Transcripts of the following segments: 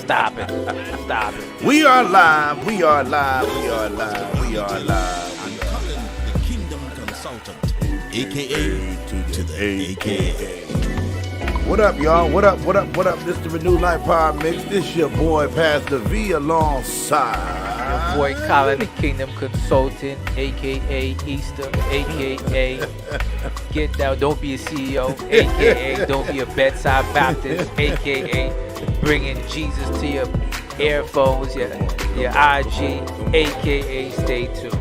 Stop it. Stop it. We are live. We are live. We are live. We are live. I'm calling the Kingdom Consultant, a.k.a. to the a.k.a. What up, y'all? What up? What up? What up? This is the Renewed Life Power Mix. This your boy, Pastor V, alongside Boy Colin, the Kingdom Consultant, a.k.a. Easter, a.k.a. Get Down, Don't Be a CEO, a.k.a. Don't Be a Bedside Baptist, a.k.a. Bringing Jesus to your earphones, your IG, a.k.a. Stay tuned.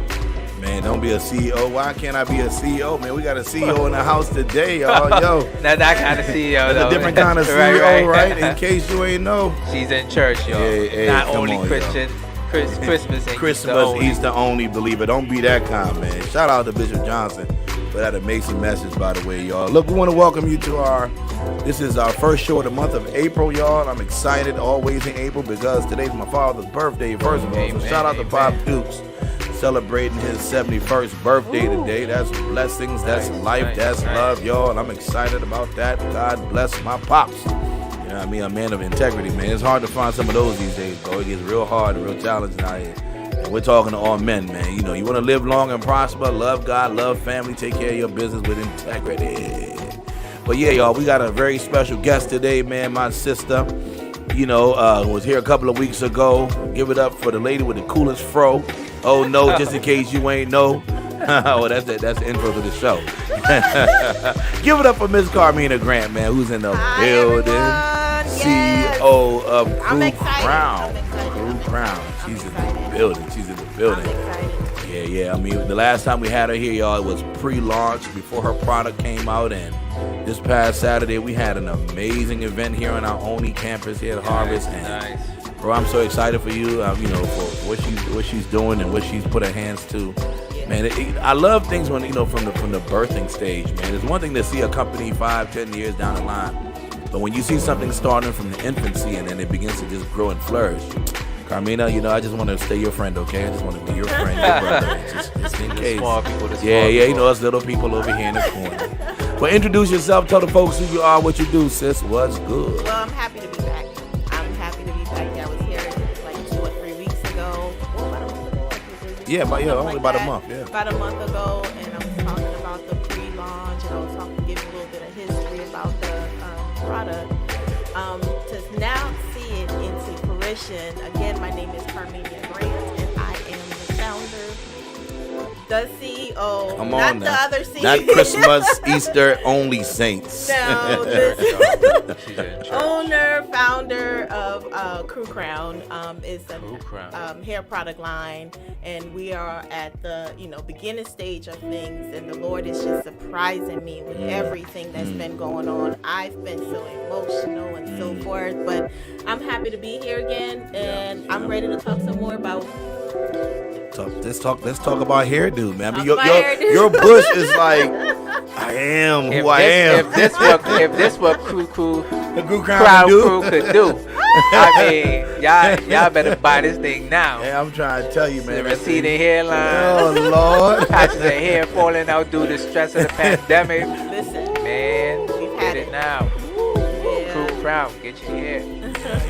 Man, don't be a CEO. Why can't I be a CEO, man? We got a CEO in the house today, y'all. Yo, Not that kind of CEO, that's though. a different kind of CEO, right? In case you ain't know. She's in church, y'all. Yeah, Not come only on, Christian, Christmas and Christmas, Easter only, believer. Don't be that kind, man. Shout out to Bishop Johnson for that amazing message, by the way, y'all. Look, we want to welcome you to this is our first show of the month of April, y'all. I'm excited always in April because today's my father's birthday, first of all. Amen, So shout out to amen. Pop Dukes celebrating his 71st birthday today. That's blessings, that's Nice, life, nice, that's nice. love, y'all. And I'm excited about that. God bless my pops. You know what I mean? A man of integrity, man. It's hard to find some of those these days, bro. It gets real hard and real challenging out here. And we're talking to all men, man. You know, you want to live long and prosper, love God, love family, take care of your business with integrity. But yeah, y'all, we got a very special guest today, man. My sister, was here a couple of weeks ago. Give it up for the lady with the coolest fro. Oh no, just in case you ain't know. Oh, that's the intro to the show. Give it up for Miss Carmena Grant, man, who's in the building. Yes. CEO of I'm excited. KruCrown. I'm excited. KruCrown. She's in the excited. building. She's in the building. I'm excited. Yeah. I mean, the last time we had her here, y'all, it was pre-launch before her product came out. And this past Saturday, we had an amazing event here on our Only campus here at Harvest. And Nice. bro, I'm so excited for you, for what she's doing and what she's put her hands to. Man, I love things when, from the birthing stage, man. It's one thing to see a company 5-10 years down the line. But when you see something starting from the infancy and then it begins to just grow and flourish. Carmena, I just want to stay your friend, okay? I just want to be your friend, your brother, just in case. Small people, the small Yeah, people. us little people over here in the corner. But introduce yourself, tell the folks who you are, what you do, sis. What's good? Well, I'm happy to be back. I'm happy to be back. I was here like 2 or 3 weeks ago. Well, about a month ago. Yeah, Something only like about a that. month, yeah. About a month ago, and I was talking about the pre-launch, and I was giving a little bit of history about the product. To now see it into fruition, again, my name is Carmena Grant, and I am the founder, the CEO, Come not on the now. other CEO. Not Christmas, Easter only saints. No, this She's in church. owner, founder of KruCrown is a KruCrown. hair product line, and we are at the beginning stage of things, and the Lord is just surprising me with everything that's been going on. I've been so emotional and so forth, but I'm happy to be here again, and I'm ready to talk some more about. Let's talk about hairdo, man. I mean, Talk about hairdo. your bush is like, I am who I am. If this what the Crowd KruCrown Crew could do, I mean, y'all better buy this thing now. Hey, I'm trying to tell you, The man. receding hairline, Oh Lord. patches of hair falling out due to the stress of the pandemic. Listen, Man, We've get had it it. now. yeah. KruCrown, get your hair.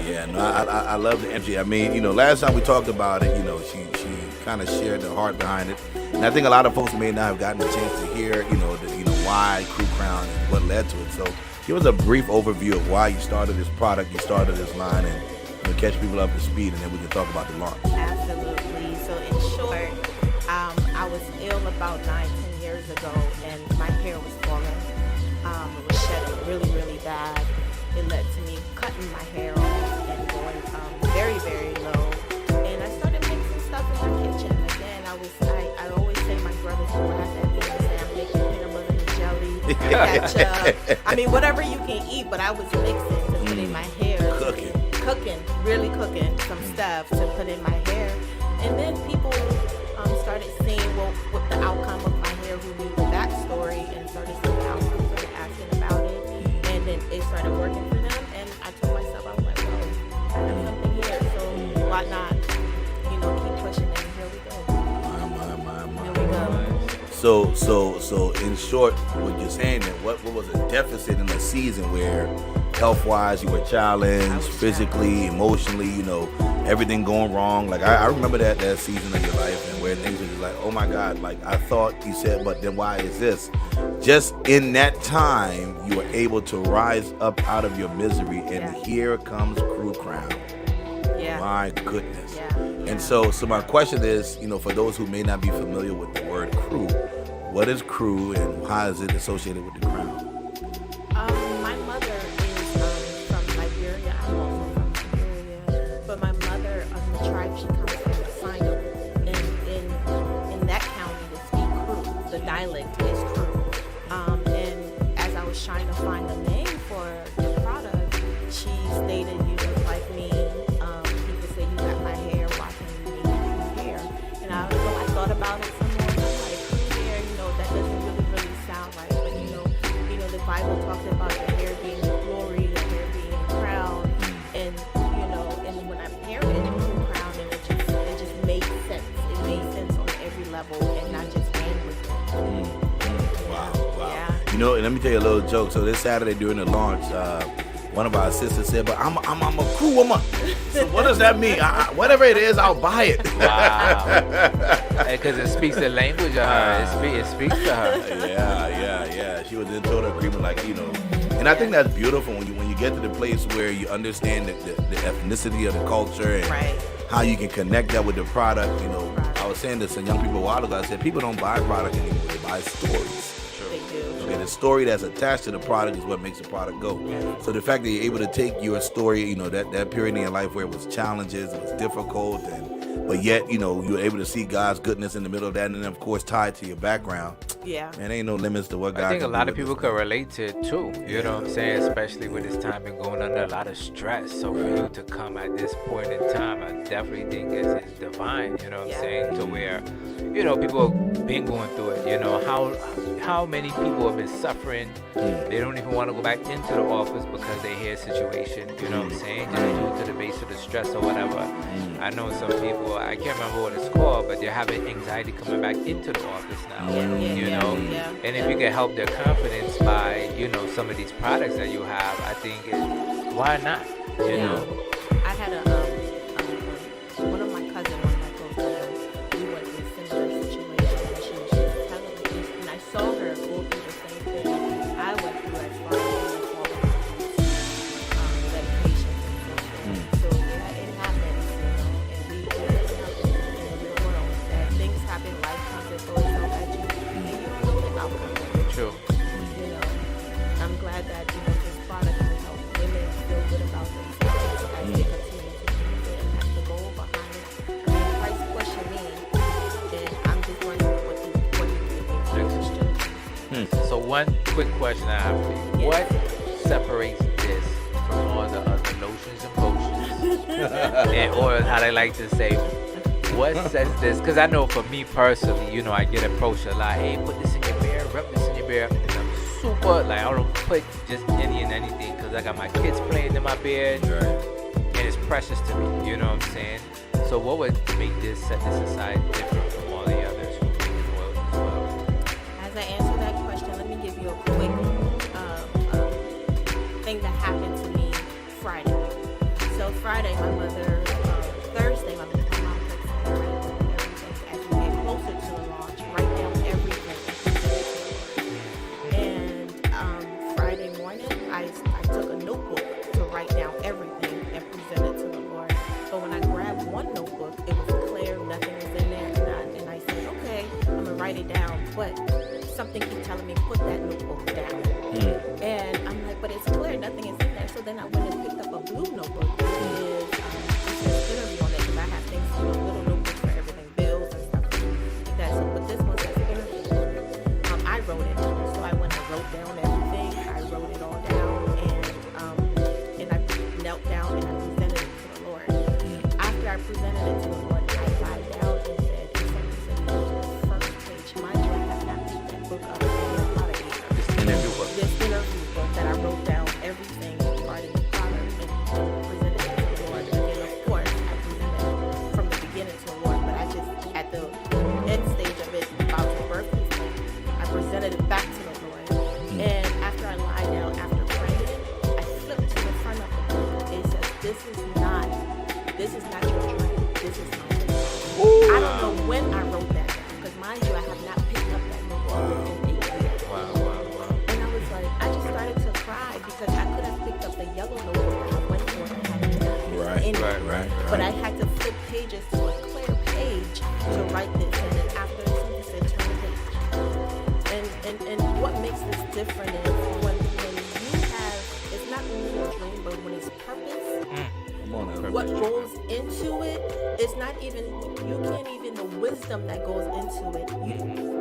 Yeah, no, I love the energy. I mean, last time we talked about it, she kind of shared the heart behind it, and I think a lot of folks may not have gotten a chance to hear, why KruCrown and what led to it. So, give us a brief overview of why you started this product, you started this line, and catch people up to speed, and then we can talk about the launch. Absolutely. So in short, I was ill about 9-10 years ago, and my hair was falling. It was shedding really, really bad. It led to me cutting my hair off and going very, very low. And I started mixing stuff in my kitchen. Again, I always say my brothers will laugh at me and say I'm making peanut butter and jelly, ketchup. I mean, whatever you can eat, but I was mixing to put in my hair. Cooking, really cooking some stuff to put in my hair. And then people started seeing what the outcome of my hair, who knew the backstory, and started seeing the outcome, started asking about it. And then it started working for them. And I told myself, I was like, well, I have something here, so why not, keep pushing it. And here we go. Here we go. So in short, what you're saying, that what was a deficit in the season where health-wise, you were challenged, physically, emotionally, you know, everything going wrong. Like, I remember that season of your life and where things were just like, oh my God, like, I thought you said, but then why is this? Just in that time, you were able to rise up out of your misery, and here comes KruCrown. Yeah. My goodness. Yeah. And so my question is, you know, for those who may not be familiar with the word Kru, what is Kru and how is it associated with the crown? My mother is from Liberia. I'm also from Liberia. But my mother, the tribe she comes from is Sino. And in that county, they speak Kru. The dialect is Kru. And as I was trying to find the name for the product, she stated, you look like me. People say you got my hair, why can you make hair? And I thought about it some more. Like, hair, you know, that doesn't really sound right. But you know, the Bible talks about the hair being glory, the hair being a crown, and you know, and when I'm hearing it, crown, and it just made sense. It made sense on every level, and not just ran with it. Wow. Yeah. You know, and let me tell you a little joke. So this Saturday during the launch, one of our sisters said, "But I'm a Kru woman." So what does that mean? Whatever it is, I'll buy it. Wow. Because it speaks the language of her. It speaks to her. Yeah. She was in total agreement, like, you know. And I think that's beautiful when you get to the place where you understand the ethnicity of the culture and how you can connect that with the product. You know, I was saying this to young people a while ago. I said people don't buy product anymore; they buy stories. They do. Okay, the story that's attached to the product is what makes the product go. So the fact that you're able to take your story, you know, that period in your life where it was challenges, it was difficult, but yet, you know, you were able to see God's goodness in the middle of that, and then of course tied to your background. Yeah. Man, ain't no limits to what God I think can a lot do of with people this could thing. relate to it too. You know what I'm saying? Especially with this time been going under a lot of stress. So for you to come at this point in time, I definitely think it's divine. You know what I'm saying? To where, you know, people have been going through it. You know, how many people have been suffering. They don't even want to go back into the office because they hear a situation. You know what I'm saying? Just due to the base of the stress or whatever. I know some people, I can't remember what it's called, but they're having anxiety coming back into the office now. You know? And if you can help their confidence by, you know, some of these products that you have, I think why not? You know? I had one of my cousins, one of my close cousins, we went through a similar situation, and she was telling me, and I saw her go through the same thing I went through as far as medication and stuff. So yeah, it happens, you know, and we in the world that things happen, life comes and goes so at you, and you don't know the outcome of it. True. You know, I'm glad that, you know, this product can help women feel good about themselves as they continue to use it, and that's the goal behind it. I mean, price question me, and I'm just wondering what you think. So one quick question I have for you. What separates this from all the other lotions and potions and oils, how they like to say? What sets this? Because I know for me personally, you know, I get approached a lot. Hey, put this in your beard, rub this in your beard. And I'm super, like, I don't put just any and anything because I got my kids playing in my beard. And it's precious to me, you know what I'm saying? So what would make this, set this aside different from all the others who make oils as well? As I answer that question, let me give you a quick thing that happened to me Friday. So Friday, my mother, Thursday, my mom texted me, everything as we get closer to the launch, write down everything. And Friday morning, I took a notebook to write down everything and present it to the Lord. But when I grabbed one notebook, it was clear, nothing was in there, and I said, okay, I'm gonna write it down, but something keep telling me, put that notebook down. And I'm like, but it's clear, nothing is in there. So then I went and picked up a blue notebook. It says interview on it, because I have things, you know, little notebooks for everything, bills and stuff like that. So, but this one says interview. I wrote it, so I went and wrote down everything. I wrote it all down, and I knelt down and I presented it to the Lord. After I presented it to the Lord, I lied down and said, the first page, mind you, I have not picked that book up about a year. This interview book that I wrote down everything regarding the product and presented it to the Lord. this is not your dream. This is my dream. I don't know when I wrote that down, because mind you, I have not picked up that notebook in 8 years. Wow. And I was like, I just started to cry because I could have picked up the yellow notebook that I went for and had it Right. But I had to flip pages to a clear page to write this, and then after something said turn the page. And what makes this different is when you have, it's not only a dream, but when it's purpose. What goes into it, it's not even, you can't even, the wisdom that goes into it,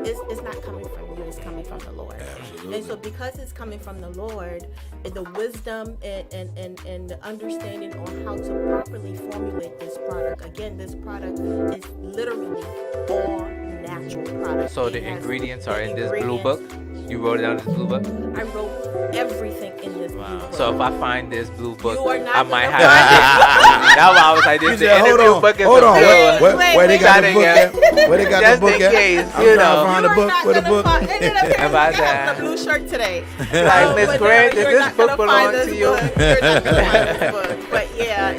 it's not coming from you, it's coming from the Lord. Absolutely. And so because it's coming from the Lord, the wisdom and the understanding on how to properly formulate this product, again, this product is literally all natural product. So the ingredients are in this blue book? You wrote it down in this blue book? I wrote everything in this blue book. So if I find this blue book, You are not I might gonna have it. That's why I was like, this said, the interview book is hold on. a good one. Where they got the book at? Where they got Just the book in at? case, I'm you trying to know. find the book. Where the book? About that. The blue shirt today. Like, Miss But Grant, you're does this not book gonna belong find this to you? book. You're not gonna find this book. But yeah,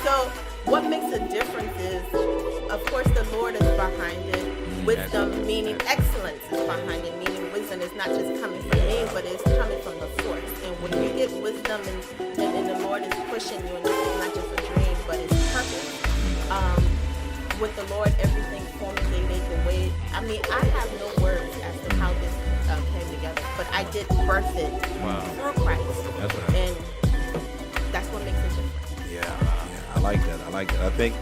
so what makes a difference is, of course, the Lord is behind it. Wisdom, meaning excellence, is behind it. Meaning wisdom is not just coming from me, but it's coming from the source. And when you get wisdom and the Lord is pushing you, and this is not just a dream, but it's purpose. With the Lord, everything formulated the way. I mean, I have no words as to how this came together, but I did birth it through Christ. That's right. And that's what makes it different. Yeah, I like that. I think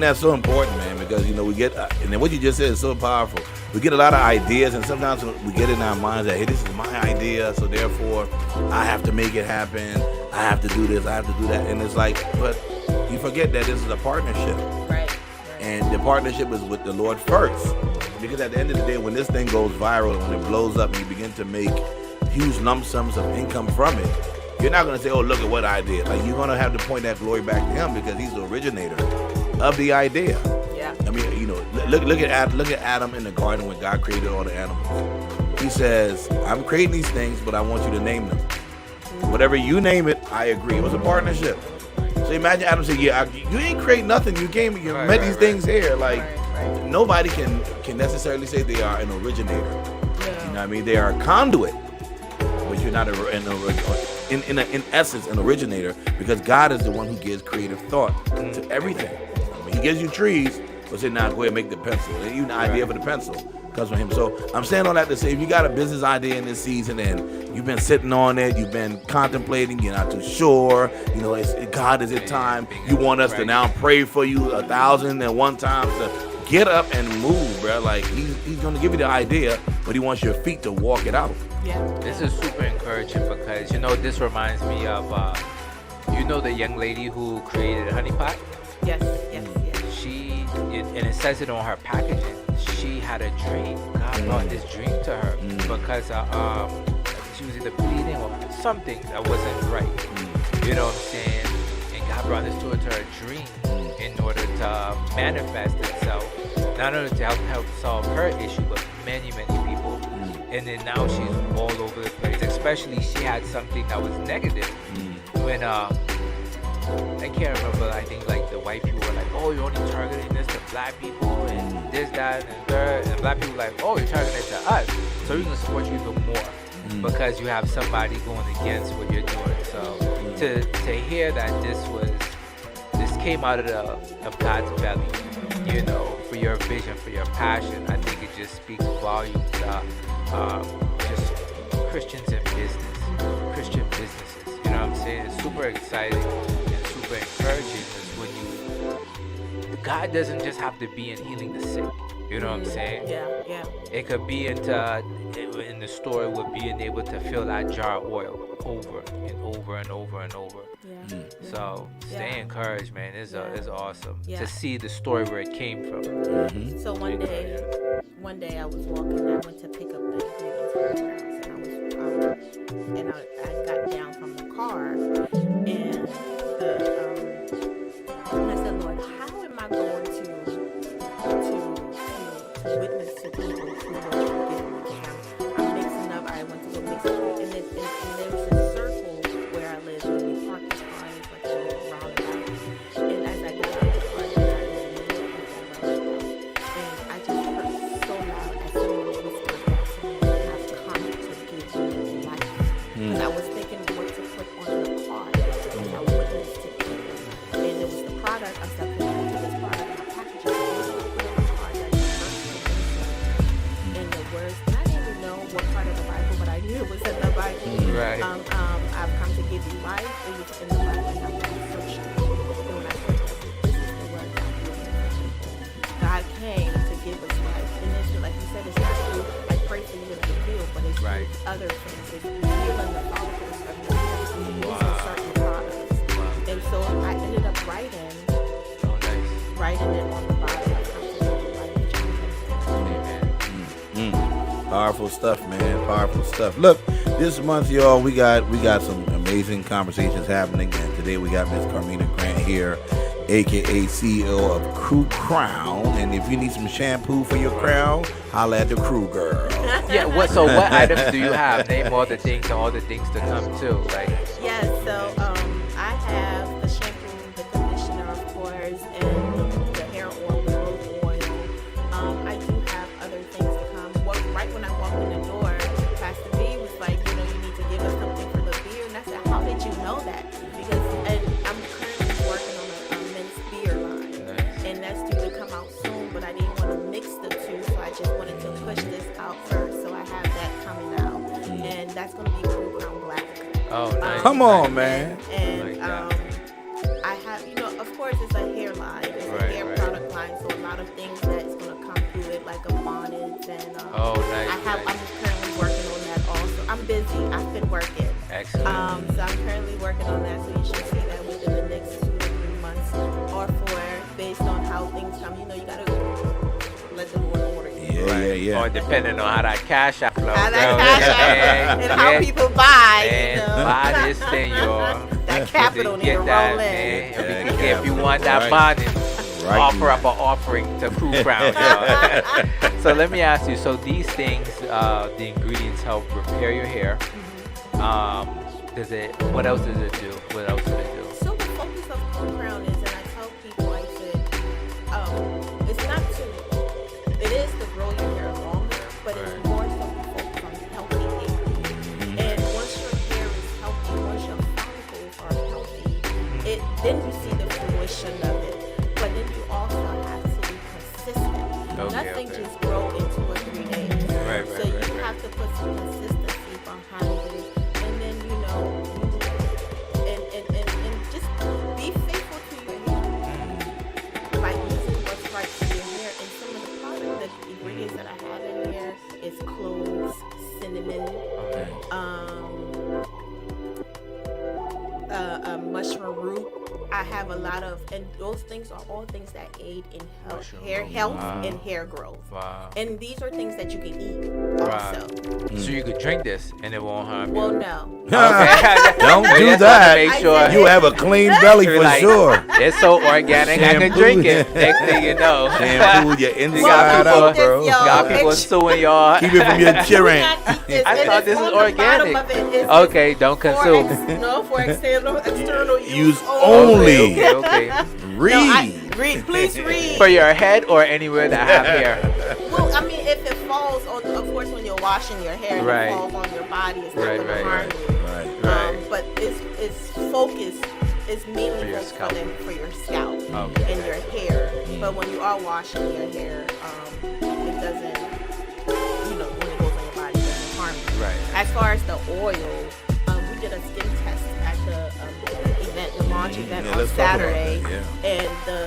that's so important, man, because we get, and then what you just said is so powerful. We get a lot of ideas, and sometimes we get in our minds that, hey, this is my idea, so therefore I have to make it happen. I have to do this. I have to do that, and it's like, but you forget that this is a partnership, Right. and the partnership is with the Lord first. Because at the end of the day, when this thing goes viral, when it blows up, and you begin to make huge lump sums of income from it, you're not going to say, oh, look at what I did. Like, you're going to have to point that glory back to him, because he's the originator of the idea. Yeah. I mean, look at Adam in the garden when God created all the animals. He says, I'm creating these things, but I want you to name them. Whatever you name it, I agree. It was a partnership. So imagine Adam saying, yeah, you ain't create nothing. You met these things here. Like, nobody can necessarily say they are an originator. Yeah. You know what I mean? They are a conduit, but you're not in essence an originator, because God is the one who gives creative thought to everything. I mean, he gives you trees, but say, now go ahead and make the pencil. And even the idea for the pencil comes from him. So I'm saying all that to say, if you got a business idea in this season and you've been sitting on it, you've been contemplating, you're not too sure, God is it time, you want us to now pray for you 1,001 times to get up and move, bro. Like, he's going to give you the idea, but he wants your feet to walk it out. Yeah. This is super encouraging because, this reminds me of, the young lady who created Honey Pot? Yes. She, and it says it on her packaging, she had a dream. God brought this dream to her because she was either bleeding or something that wasn't right. You know what I'm saying? And God brought this to her dream in order to manifest itself, not only to help solve her issue, but many, many people. And then now she's all over the place. Especially she had something that was negative. When I can't remember, I think like the white people were like, oh, you're only targeting this to black people and this, that, and third. And black people were like, oh, you're targeting it to us. So we're going to support you even more because you have somebody going against what you're doing. So to hear that this came out of God's belly, for your vision, for your passion, I think it just speaks volumes to just Christians in business, Christian businesses. You know what I'm saying? It's super exciting and super encouraging because God doesn't just have to be in healing the sick. You know what I'm saying? Yeah. It could be in the story with being able to fill that jar of oil over and over and over and over. Yeah. So stay encouraged, man. It's awesome Yeah. to see the story where it came from. So one day I was walking. I went to pick up the ingredients from the house, and I got down from the car, and I said, Lord, how am I going to witness to people who are trying to get in the I'm mixing up. I went to go mix up, and there was a circle where I live. When we park the car, it's like a roundabout. Right. I've come to give you life. It was in the Bible, and I was searching. And when I searched, I said, this is the word God gives me for people. God came to give us life. And it's like you said, it's not through, I pray for you and get healed, but it's Right. through other things. It's healing the follicles of your hair, using certain products. And so I ended up writing Oh, nice. it on the bottom. I come to give you life. Amen. Powerful stuff, man. Powerful stuff. Look, this month, y'all, we got some amazing conversations happening, and today we got Miss Carmena Grant here, aka CEO of KruCrown. And if you need some shampoo for your crown, holla at the Crew Girl. Yeah. What items do you have? Name all the things and all the things to come too. Like. Yes, so I have the shampoo, the conditioner, of course, and the hair oil, the rose oil. I do have other things to come. Right when I walked in the door, Pastor B was like, you need to give us something for the beard. And I said, how did you know that? Because I'm currently working on a men's beard line. And that's due to come out soon, but I didn't want to mix the two, so I just wanted to push this out first. So I have that coming out. And that's going to be KruCrown Black. Oh, nice. Come on, man. And Like I have, of course, it's a hair line. It's a hair product line, so a lot of things that's going to come through it, like a bonnet and Oh, nice. I'm currently working on that also. I'm busy. I've been working. Excellent. So I'm currently working on that, so you should see that within the next 2 to 3 months or 4, based on how things come. You gotta let the Lord order you. Yeah. Or depending on how that cash out flow. How that cash out and how people buy. And buy this thing, y'all. That capital need to Get roll that, in. man. Yeah, And if you want right. that bonding, Right. offer up an offering to KruCrown. y'all. So let me ask you. So these things, the ingredients help repair your hair. What else does it do? What else does it do? So the focus of KruCrown is, and I tell people, I said, it's not it is to grow your hair longer, but it's more so to focus on healthy hair. And once your hair is healthy, once your follicles are healthy, then you see the fruition of it. But then you also have to be consistent. Nothing just grow in 2 or 3 days. So you have to put some consistency behind it. And then, and just be faithful to your hair. By using what's right for your hair. And some of the products, the ingredients that I have in here is cloves, cinnamon, mushroom root. I have a lot of, and those things are all things that aid in hair health and hair growth. Wow. And these are things that you can eat also. So you could drink this and it won't harm you. Well, no. Okay. Don't do Just that. wanna make sure. You have a clean belly for Like, sure. It's so organic, I can Shampoo. drink it. Next thing you know. Shampoo your You inside got out, people, bro. got people suing y'all. Keep it from your children. I thought this is organic. Okay, don't consume. For external Use only. Okay. Read. Read, please read. For your head or anywhere that have hair. Well, I mean, if it falls on, of course, when you're washing your hair, Right. it falls on your body. It's not Right, going to right, harm right. you. Right. But it's focused. It's mainly For your focused scalp. For your scalp Okay. and your hair. But when you are washing your hair, it doesn't. When it goes on your body, it doesn't harm you. Right. As far as the oil, we did a skin test at the event, the launch event on let's talk about Saturday, that, and the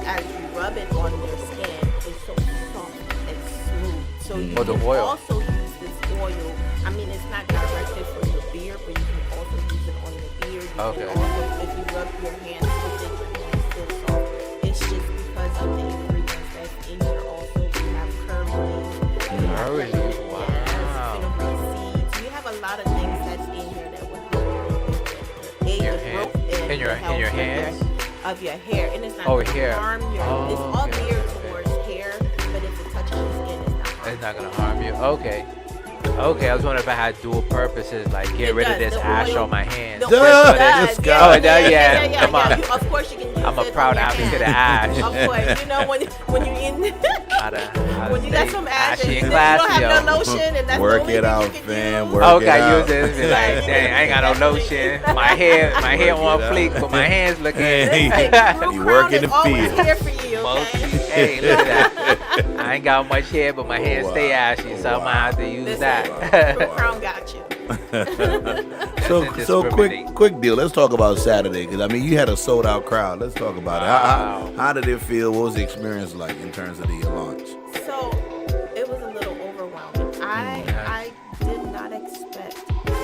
as you rub it on your skin, it's so soft and smooth. So you Oh, the can oil. also use this oil. I mean, it's not directed for your beard, but you can also use it on your beard. You Okay. can also, if you rub your hands with it, your hands still soft. It's just because of the ingredients that's in here. Also, we have curry leaf. Curry leaf, wow. Fenugreek seeds. We have a lot of things that's in here that will help aid Your the hand- growth and in your- the in health your of hands? of your hair. And it's not Oh, going to hair. harm your. Oh, it's all okay, geared okay. towards hair, but if it touches your skin, it's not harmful. It's not gonna harm you. Okay. Okay, I was wondering if I had dual purposes, like get It rid of does. this The ash oil- on my hands. The Duh. oil But does, Let's yeah, go. Oh, it does, yeah. Come on. Of course, you can use I'm a it proud on your advocate of hands. ash. Of course, when you in How when you got stay some ash ashy and and you don't classy, have no yo. lotion, and that's Work the only it thing out, you can fam. use. Work it Okay, out. use it. Be like, dang, I ain't got no lotion. My hair on Work it fleek, out. but my hands looking. Hey. Like, You work in the KruCrown is always field. here for you, okay? Hey, look at that. I I ain't got much hair, but my hair stay ashy, so I'm gonna have to use that. KruCrown got you. So quick deal. Let's talk about Saturday, because I mean you had a sold out crowd. Let's talk about it. How did it feel? What was the experience like in terms of the launch? So it was a little overwhelming. I did not expect the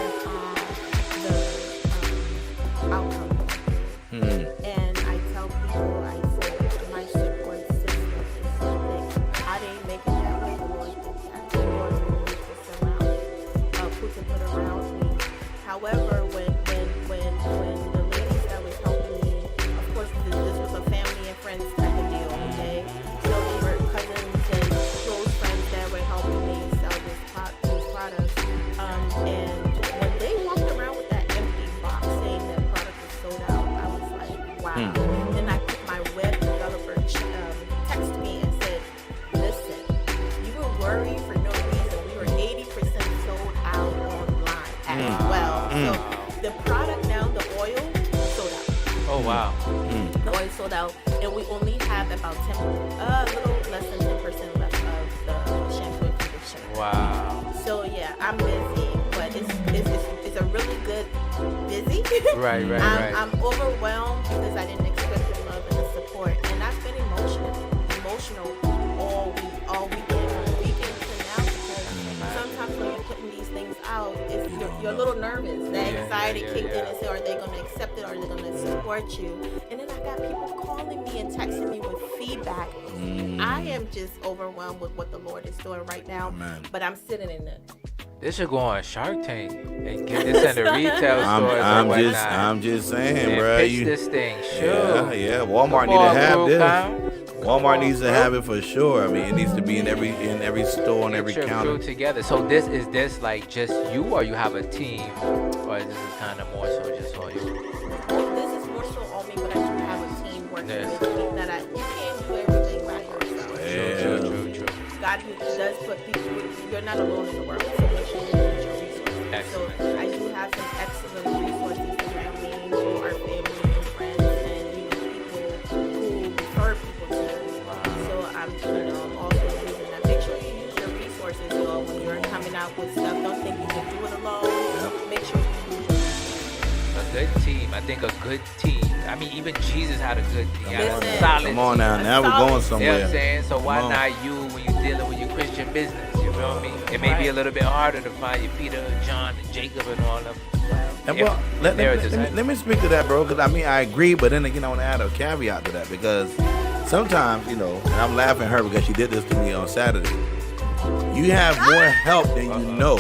outcome. And I tell people, I said, my support system is so big. I didn't make it that way. The Lord did that. The Lord moved to surround, to put around me. However, when the ladies that was helping me, of course, this was a family and friends type of deal, okay? So they were cousins and close friends that were helping me sell these products. And when they walked around with that empty box saying that product was sold out, I was like, wow. Then my web developer texted me and said, listen, you were worried for no reason. We were 80% sold out online as well. So the product now, the oil, sold out. Oh wow. The oil sold out, and we only have about a little less than 10% left of the shampoo and conditioner. Wow. So yeah, I'm busy, but it's a really good busy. Right. I'm overwhelmed because I didn't expect the love and the support, and I've been emotional all weekend to now, because sometimes when you're putting these things out, if you're a little nervous. The anxiety kicked in and say, are they going to accept it? Are they going to support you? And then I got people calling me and texting me with feedback. I am just overwhelmed with what the Lord is doing right now, but I'm sitting in it. This should go on Shark Tank and get this in the retail stores. I'm just saying, bro. Pitch this thing, sure. Yeah. Walmart need to have this. Walmart needs to have it for sure. I mean, it needs to be in every store and every counter. Together. So is this like just you, or you have a team, or is this kind of more so just all you? This is more so on me, but I do have a team working with me. That you can't do everything by yourself. True. God does put people. You're not alone in the world. So make sure you use your resources. Excellent. So I do have some excellent resources around me who are family and friends, and people who refer people to me. So I'm also using that. Make sure you use your resources, though, when you're coming out with stuff. Don't think you can do it alone. Make sure you use your A good team. I think a good team. I mean, even Jesus had a good team. Come on now we're going somewhere. You know what I'm saying? So why not you when you're dealing with your Christian business? You know what I mean? It may be a little bit harder to find your Peter, John, and Jacob and all of them. And well, let me speak to that, bro, because I mean, I agree, but then again, I want to add a caveat to that, because sometimes, and I'm laughing at her because she did this to me on Saturday, you have more help than you know.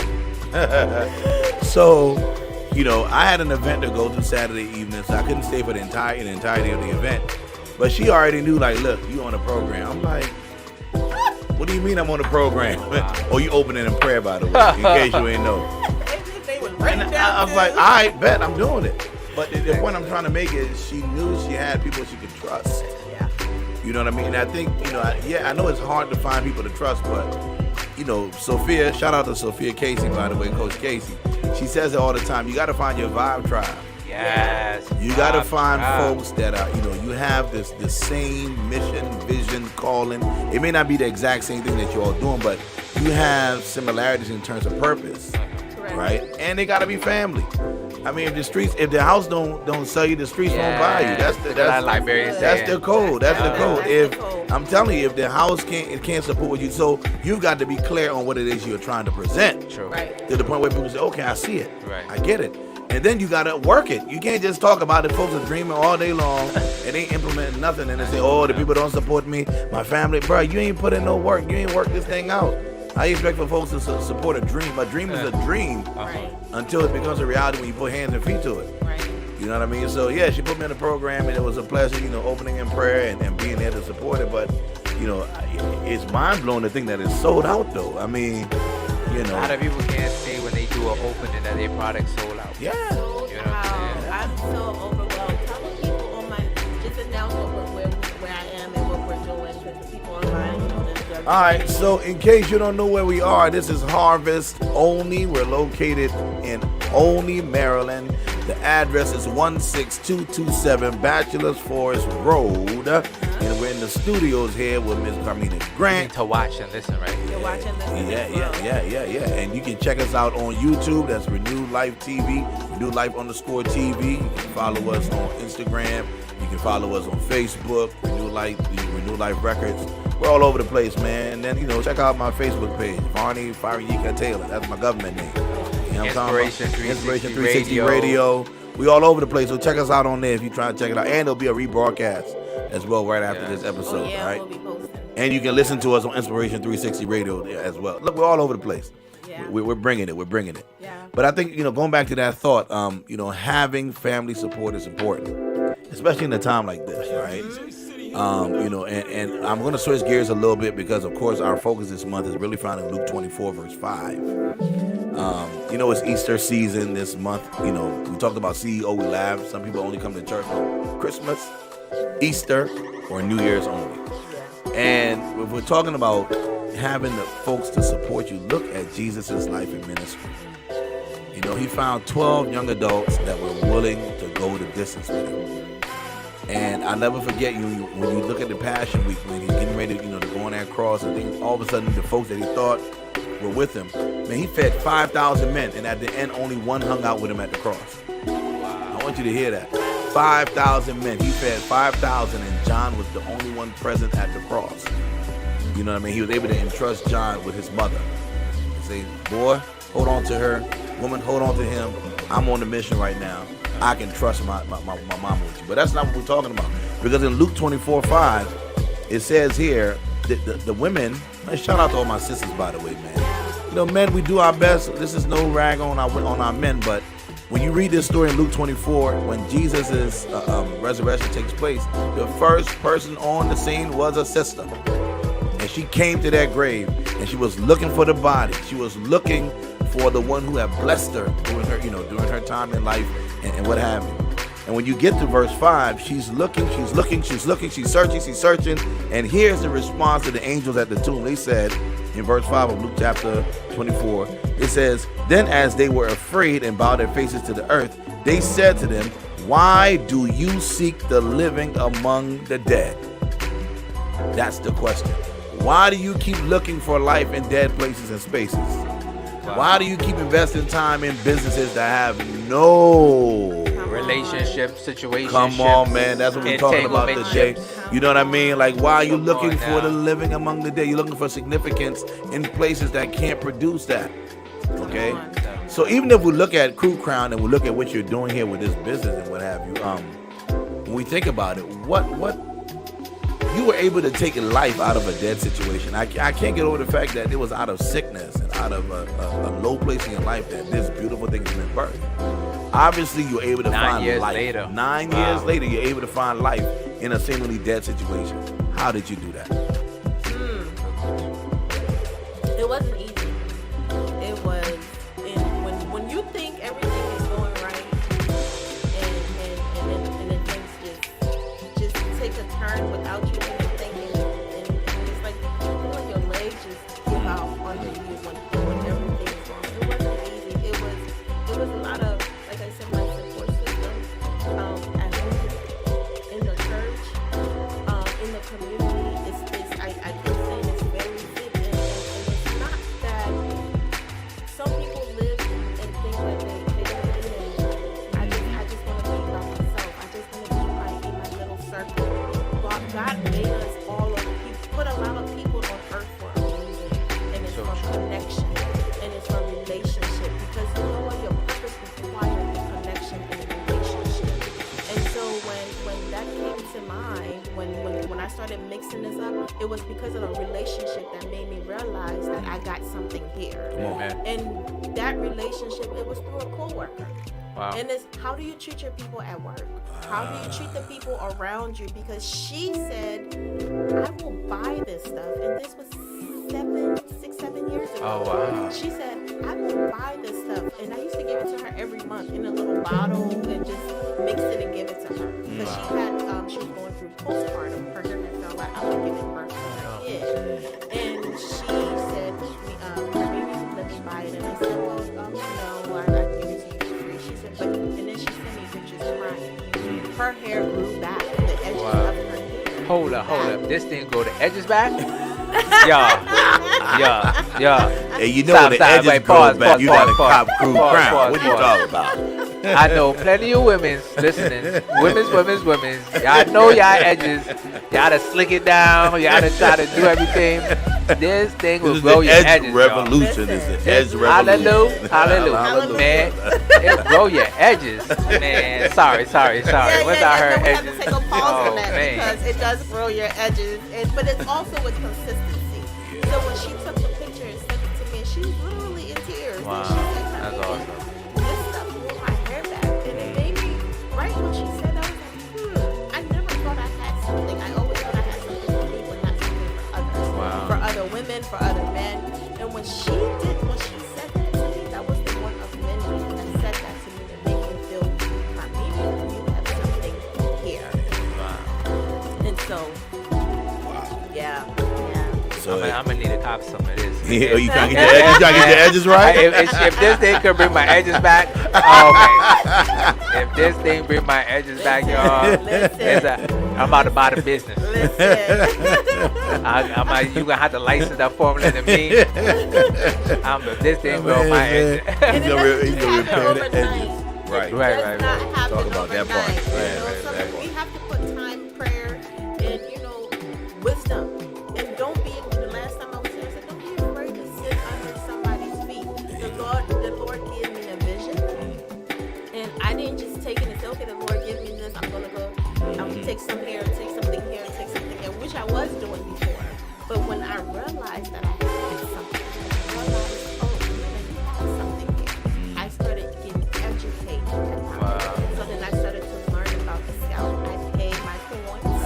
So, I had an event to go to Saturday evening, so I couldn't stay for the entirety of the event. But she already knew, like, look, you on the program. I'm like, what do you mean I'm on the program? Oh, you opening in prayer, by the way, in case you ain't know. I was like, all right, bet, I'm doing it. But the point I'm trying to make is she knew she had people she could trust. Yeah. You know what I mean? And I think, I know it's hard to find people to trust, but, Sophia, shout out to Sophia Casey, by the way, Coach Casey. She says it all the time. You got to find your vibe tribe. Yes. You got to find folks that are, you have the same mission, vision, calling. It may not be the exact same thing that you're all doing, but you have similarities in terms of purpose, right? And they got to be family. I mean, if the house don't sell you, the streets won't buy you. That's the code. That's the code. I'm telling you, if the house can't support you, so you've got to be clear on what it is you're trying to present. True. Right. To the point where people say, okay, I see it. Right. I get it. And then you gotta work it. You can't just talk about it. Folks are dreaming all day long and they implementing nothing. And they say, oh, the people don't support me, my family. Bro, you ain't put in no work. You ain't worked this thing out. I expect for folks to support a dream. A dream is a dream until it becomes a reality when you put hands and feet to it. Right. You know what I mean? So yeah, she put me in the program, and it was a pleasure, opening in prayer and being there to support it. But it's mind blowing to think that it's sold out though. I mean, A lot of people can't say when they do an opening that their product sold out. Yeah. I'm so overwhelmed. Tell people on just announce where I am and what we're doing, because the people online, All right, so in case you don't know where we are, this is Harvest Only. We're located in Olney, Maryland. The address is 16227 Bachelor's Forest Road. And we're in the studios here with Ms. Carmena Grant. To watch and listen, right? You're watching this. Yeah. And you can check us out on YouTube. That's Renewed Life TV, Renewed Life _ TV. You can follow us on Instagram. You can follow us on Facebook, Renewed Life Records. We're all over the place, man. And then, check out my Facebook page, Varney Fariyika Taylor. That's my government name. You know what I'm Inspiration 360 Radio. We all over the place, so check us out on there if you try to check it out. And there'll be a rebroadcast as well right after this episode, all right? We'll be posting. And you can listen to us on Inspiration 360 Radio as well. Look, we're all over the place. Yeah. We're bringing it. Yeah. But I think, going back to that thought, having family support is important, especially in a time like this, right? And I'm going to switch gears a little bit because, of course, our focus this month is really found in Luke 24, verse 5. It's Easter season this month. We talked about CEO, we laugh. Some people only come to church on Christmas, Easter, or New Year's only. And if we're talking about having the folks to support you, look at Jesus' life and ministry. He found 12 young adults that were willing to go the distance with him. And I'll never forget when you look at the Passion Week, when he's getting ready to go on that cross and things, all of a sudden the folks that he thought were with him, man, he fed 5,000 men, and at the end only one hung out with him at the cross. Wow. I want you to hear that. 5,000 men. He fed 5,000, and John was the only one present at the cross. You know what I mean? He was able to entrust John with his mother. And say, boy, hold on to her. Woman, hold on to him. I'm on the mission right now. I can trust my mama with you. But that's not what we're talking about. Because in Luke 24:5, it says here, the women, man, shout out to all my sisters, by the way, man. Men, we do our best. This is no rag on our men, but when you read this story in Luke 24, when Jesus' resurrection takes place, the first person on the scene was a sister. And she came to that grave, and she was looking for the body. She was looking for the one who had blessed her during her time in life and what have you. And when you get to verse 5, she's searching, and here's the response to the angels at the tomb. They said, in verse 5 of Luke chapter 24, it says, then as they were afraid and bowed their faces to the earth, they said to them, why do you seek the living among the dead? That's the question. Why do you keep looking for life in dead places and spaces? Wow. Why do you keep investing time in businesses that have no relationship situation? Come on, man. That's what we're talking about today. You know what I mean? Like, why are you looking for the living among the dead? You're looking for significance in places that can't produce that. Okay? So even if we look at KruCrown and we look at what you're doing here with this business and what have you, when we think about it, what you were able to take life out of a dead situation. I can't get over the fact that it was out of sickness and out of a low place in your life that this beautiful thing has been birthed. Obviously, you're able to find life. 9 years later, you're able to find life in a seemingly dead situation. How did you do that? It wasn't easy. It was when you think everything is going right, and then things just take a turn without you even thinking, and it's like you feel like your legs just give out under you when everything is wrong. It wasn't easy. It was a lot of, like I said, my support system at home, in the church, in the community. I can say it's very deep, and it's not that some people live and think that they don't live. I just want to be by myself. I just want to be in my little circle. God made us all of He put a lot of people on earth for a reason, and it's from connection, and it's from relationship. Because you know what, your purpose requires the connection and the relationship. And so when that came to mind, when I started mixing this up, it was because of a relationship that made me realize that I got something here. And that relationship, it was through a coworker. Wow. And it's, how do you treat your people at work? How do you treat the people around you? Because she said, I will buy this stuff. And this was 7 years ago. Oh, wow. She said, I will buy this stuff. And I used to give it to her every month in a little bottle and just mix it and give it to her. Because she was going through postpartum. Her hair had fell out. I was giving birth to her kid. And she said, maybe let me buy it. And I said, well, no, I give it to you. hair grew back. The edges Wow. of her hair. Hold up. This thing go the edges back? Yeah. Hey, you know Stop, the stop. edges Wait, grow pause, back. You got a pause, cop pause, crew pause, crown. pause, What are you pause. talking about? I know plenty of women's listening. Women's. Y'all know y'all edges. Y'all to slick it down. Y'all to try to do everything. This thing will This is grow the your edge edges, revolution. This is the edge revolution. Hallelujah, man. It grow your edges, man. Sorry. Without her And we have edges. to take a pause on that man. because it does grow your edges, but it's also with consistency. So when she took the picture and sent it to me, she was literally in tears. Wow, And she said, that's "Carmena, awesome. This stuff grew my hair back," and it made me. Right when she said that, I was like, I never thought I had something. I always thought I had something for me, but not something for others, Wow. for other women, for other men. And when she said that to me, that was the one of many that said that to me to make me feel, Carmena, you have something here. And so, yeah. So, I'm gonna need a copy of some of this. yeah, you trying to get your edges right? If this thing could bring my edges back, oh man. If this thing bring my edges back, y'all, I'm about to buy the business. Listen. You gonna have to license that formula to me. If this thing grow my edges. And it doesn't He's gonna happen repair the overnight. edges. Right. It Right. does not happen Talk about that part. overnight. Right, So that we part. have to put time, prayer, and wisdom. And don't be. The last time I was here, I said, don't be afraid to sit under somebody's feet. The Lord gave me a vision, and I didn't just take it and say, okay, the Lord gave me this. I'm gonna go. I'm gonna take some here, take something here, take something there, which I was doing before. But when I realized that I had something, I realized, oh, you have something here. I started getting educated about it. So then I started to learn about the scalp. I paid my coins,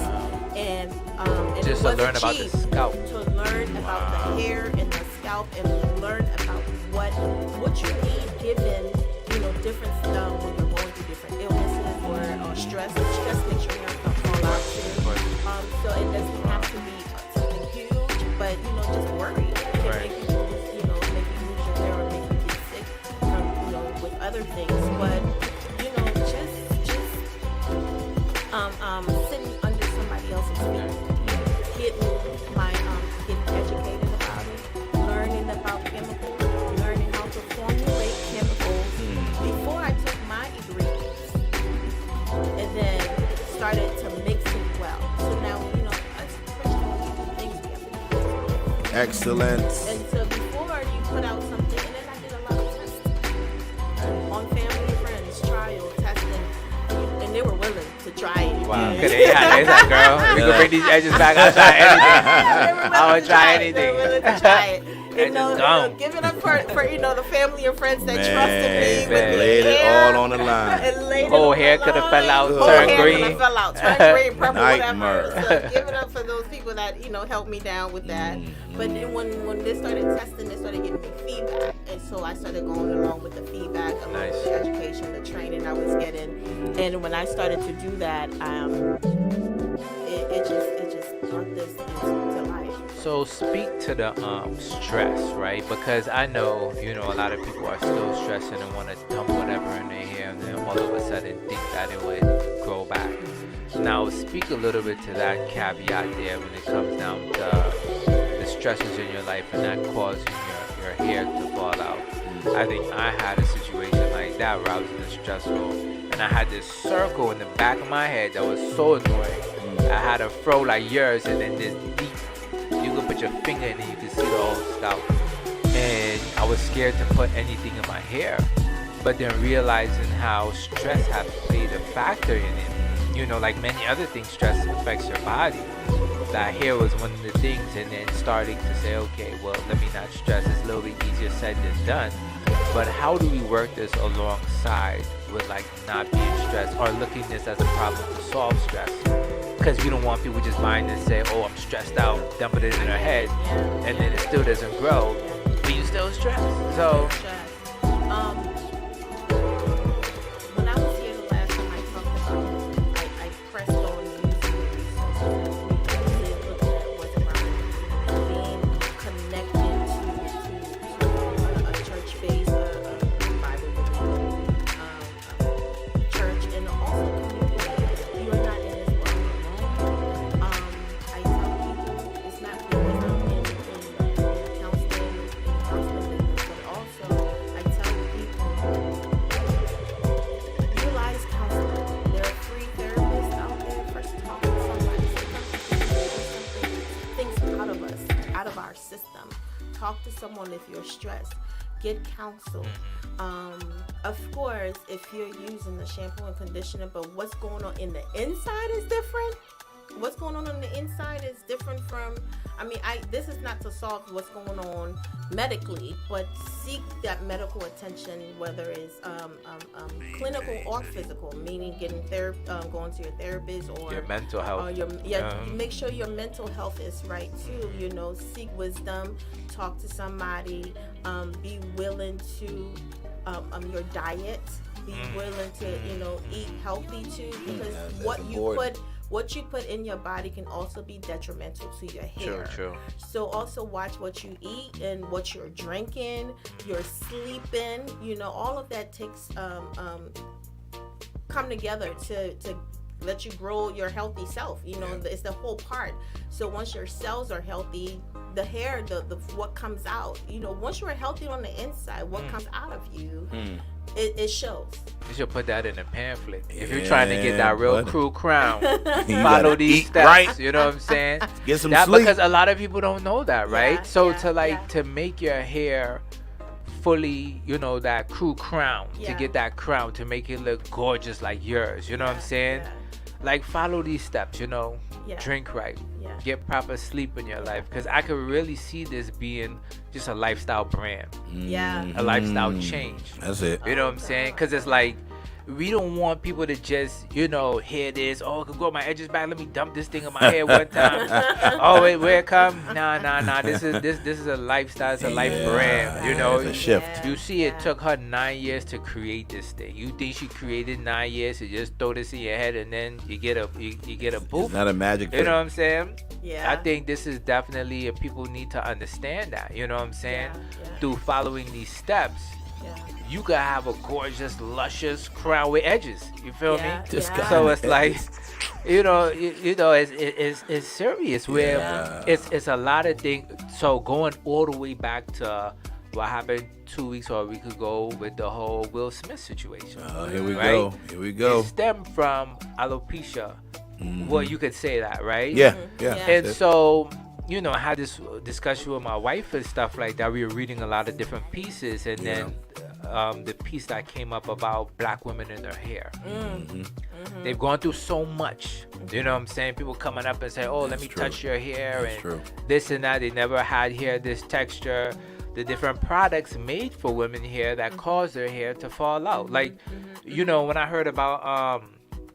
and Just it to learn wasn't about the cheap. scalp. To learn about the hair and the scalp, and learn about what you need given different stuff when you're going through different illnesses or stress. Stress makes your hair fall out too. So it doesn't have to be something huge, but just worry. It can make you lose, make you lose your hair or make you get sick from with other things. But just sitting under somebody else's feet, getting educated about it, learning about chemicals, learning how to formulate chemicals before I took my ingredients, and then started to mix it well. So now as professionals, we do things we have to do. Excellent. And so before you put out something, and then I did a lot of testing on family and friends, trial testing, and they were willing to try it. Wow. Cause they like, girl, if we can bring these edges back, I'll try anything. I would try anything. They were willing to try it. Edges gone. Give it up for the family and friends that Man, trusted me with the laid it hair. all on the line. And laid it Whole on hair the coulda line. fell out, Whole turned hair green. coulda fell out, turned green, purple, Nightmare. whatever. So give it up for those people that helped me down with that. But then when they started testing, they started giving me feedback, and so I started going along with the feedback, along with the education, the training I was getting. And when I started to do that, it just brought this into life. So speak to the stress, right? Because I know, a lot of people are still stressing and want to dump whatever in their hair and then all of a sudden think that it would grow back. Now speak a little bit to that caveat there when it comes down to the stresses in your life and that causing your hair to fall out. I think I had a situation like that where I was in a stressful and I had this circle in the back of my head that was so annoying. I had a fro like yours and then this deep, you could put your finger in and you could see the whole scalp. And I was scared to put anything in my hair. But then realizing how stress had played a factor in it. Like many other things, stress affects your body. That hair was one of the things, and then starting to say, okay, well, let me not stress. It's a little bit easier said than done. But how do we work this alongside with not being stressed or looking this as a problem to solve stress? Because we don't want people just buying and say, oh, I'm stressed out, dumping it in their head, and then it still doesn't grow, but you still stressed. So, when I was here the last time I talked about, I pressed on using the resources that we did, looking at what's around, being connected to a church-based, Bible-believing church, and also community. You are normal if you're stressed. Get counsel. Of course, if you're using the shampoo and conditioner, but what's going on in the inside is different. What's going on the inside is different from, this is not to solve what's going on medically, but seek that medical attention, whether it's clinical or physical, meaning getting going to your therapist or your mental health. Make sure your mental health is right too. Seek wisdom, talk to somebody, be willing to your diet, be willing to eat healthy too, because what you put in your body can also be detrimental to your hair. True. So also watch what you eat and what you're drinking, you're sleeping. All of that takes come together to let you grow your healthy self. It's the whole part. So once your cells are healthy, the hair, the what comes out. Once you're healthy on the inside, what comes out of you, it shows. You should put that in a pamphlet. If you're trying to get that real KruCrown, You follow gotta these eat steps. right. You know what I'm saying? Get some sleep. Because a lot of people don't know that, right? Yeah, So yeah, to make your hair fully, that KruCrown, to Yeah. get that crown, to make it look gorgeous like yours. You know what I'm saying? Yeah. Like, follow these steps, Yeah. drink right, Yeah. get proper sleep in your life, because I could really see this being just a lifestyle brand, Yeah. a lifestyle change. That's it. You know what I'm saying? Because it's like, we don't want people to just, hear this. Oh, I could grow my edges back. Let me dump this thing in my hair one time. Oh, wait, where it come? Nah. This is a lifestyle. It's a life brand. It's a shift. You see, it took her 9 years to create this thing. You think she created 9 years to just throw this in your head and then you get a boop? It's not a magic You know trick. what I'm saying? Yeah. I think this is definitely, people need to understand that. You know what I'm saying? Yeah. Through following these steps, Yeah. you could have a gorgeous, luscious crown with edges. You feel Yeah. me? Just Yeah. got So it. it's like, it's serious. Where Yeah. it's a lot of things. So going all the way back to what happened 2 weeks or a week ago with the whole Will Smith situation. Here we right? go. Here we go. It stemmed from alopecia. Well, you could say that, right? Yeah. Yeah. And so, I had this discussion with my wife and stuff like that. We were reading a lot of different pieces, and then the piece that came up about black women and their hair. They've gone through so much. You know what I'm saying? People coming up and say, "Oh, let me true. touch your hair," That's and true. this and that. They never had hair this texture. The different products made for women hair that cause their hair to fall out. Like, when I heard about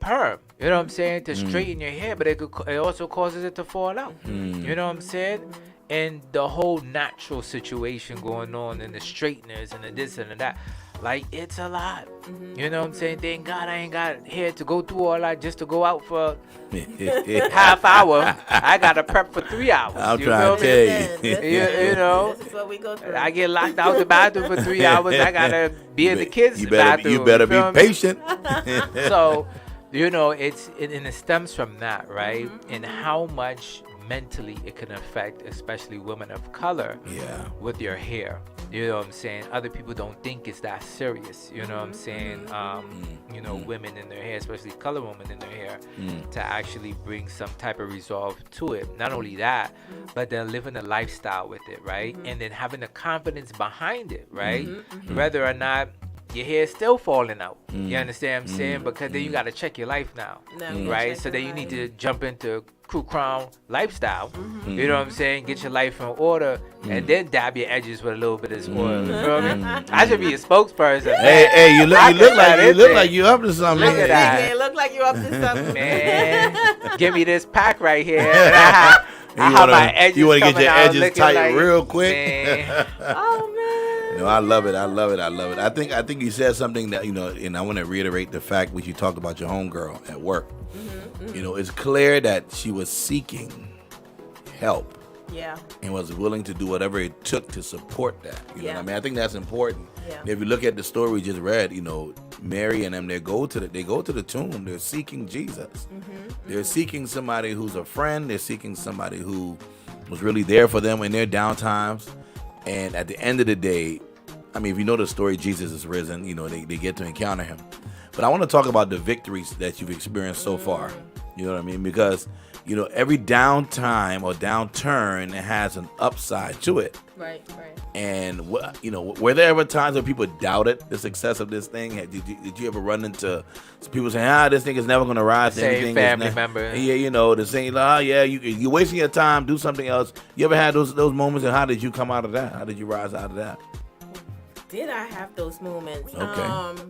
perm, you know what I'm saying, to straighten your hair, but it also causes it to fall out. You know what I'm saying? And the whole natural situation going on and the straighteners and the this and the that, like, it's a lot. You know what I'm saying? Thank God I ain't got hair to go through all that just to go out for half hour. I gotta prep for 3 hours. I'm you trying feel to me? tell you. This is what we go through. I get locked out the bathroom for 3 hours. I gotta be in the kids' You better bathroom. be feel me? patient. So, it stems from that, right? And how much mentally it can affect, especially women of color, Yeah. with your hair. You know what I'm saying? Other people don't think it's that serious. You know what I'm saying? Women in their hair, especially color women in their hair, to actually bring some type of resolve to it. Not only that, but then living a lifestyle with it, right? And then having the confidence behind it, right? Whether or not your hair is still falling out. You understand what I'm saying? Because then you got to check your life now, right? So then you need to jump into KruCrown lifestyle. You know what I'm saying? Get your life in order, and then dab your edges with a little bit of oil. You feel me? I should be a spokesperson. Hey, you look like you up to something. Look at that. It look like you're up to something. Man, give me this pack right here. I have my edges You want to get coming your out edges looking tight like, real quick. man. Oh man. No, I love it. I think you said something that, and I want to reiterate the fact which you talked about your homegirl at work. It's clear that she was seeking help Yeah. and was willing to do whatever it took to support that. You know what I mean? I think that's important. Yeah. If you look at the story we just read, Mary and them, they go to the tomb. They're seeking Jesus. They're seeking somebody who's a friend. They're seeking somebody who was really there for them in their down times. And at the end of the day, if you know the story, Jesus is risen. They get to encounter him. But I want to talk about the victories that you've experienced so far. You know what I mean? Because, every downtime or downturn has an upside to it. Right. And were there ever times where people doubted the success of this thing? Did you ever run into people saying, this thing is never going to rise to Same anything? family member. Yeah, the saying, you're wasting your time. Do something else. You ever had those moments, and how did you come out of that? How did you rise out of that? Did I have those moments? Okay.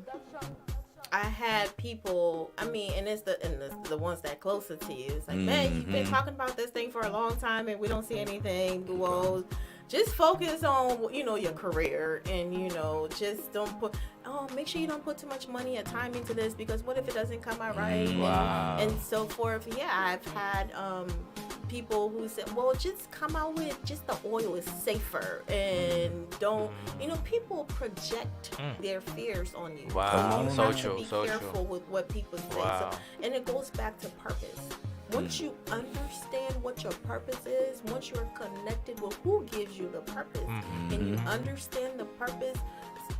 I had people, and it's the ones that closer to you. It's like, man, you've been talking about this thing for a long time and we don't see anything. Well, just focus on, your career and, just don't make sure you don't put too much money and time into this, because what if it doesn't come out right? Wow. And so forth. Yeah, I've had people who said, well, just come out with just the oil is safer and don't, people project their fears on you. Wow. You So have true, to be so careful true. with what people say. Wow. So, and it goes back to purpose. Once you understand what your purpose is, once you're connected with who gives you the purpose, and you understand the purpose,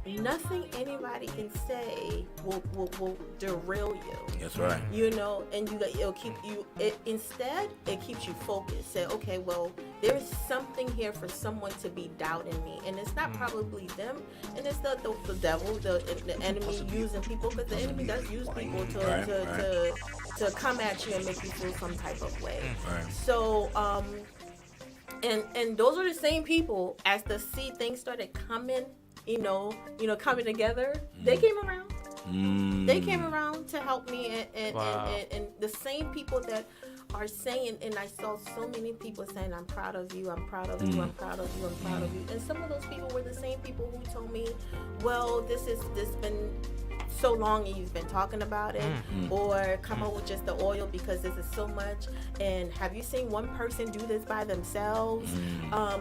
nothing anybody can say will derail you. That's right. And it'll keep you. Instead, it keeps you focused. Say, okay, well, there is something here for someone to be doubting me, and it's not probably them, and it's the devil, the enemy using people, because the enemy does use people to come at you and make you feel some type of way. Right. So, and those are the same people, as the things started coming, coming together, they came around. They came around to help me, and the same people that are saying, and I saw so many people saying, I'm proud of you, I'm proud of you, I'm proud of you, I'm proud of you. And some of those people were the same people who told me, well, this been so long and you've been talking about it, or come up with just the oil because this is so much, and have you seen one person do this by themselves?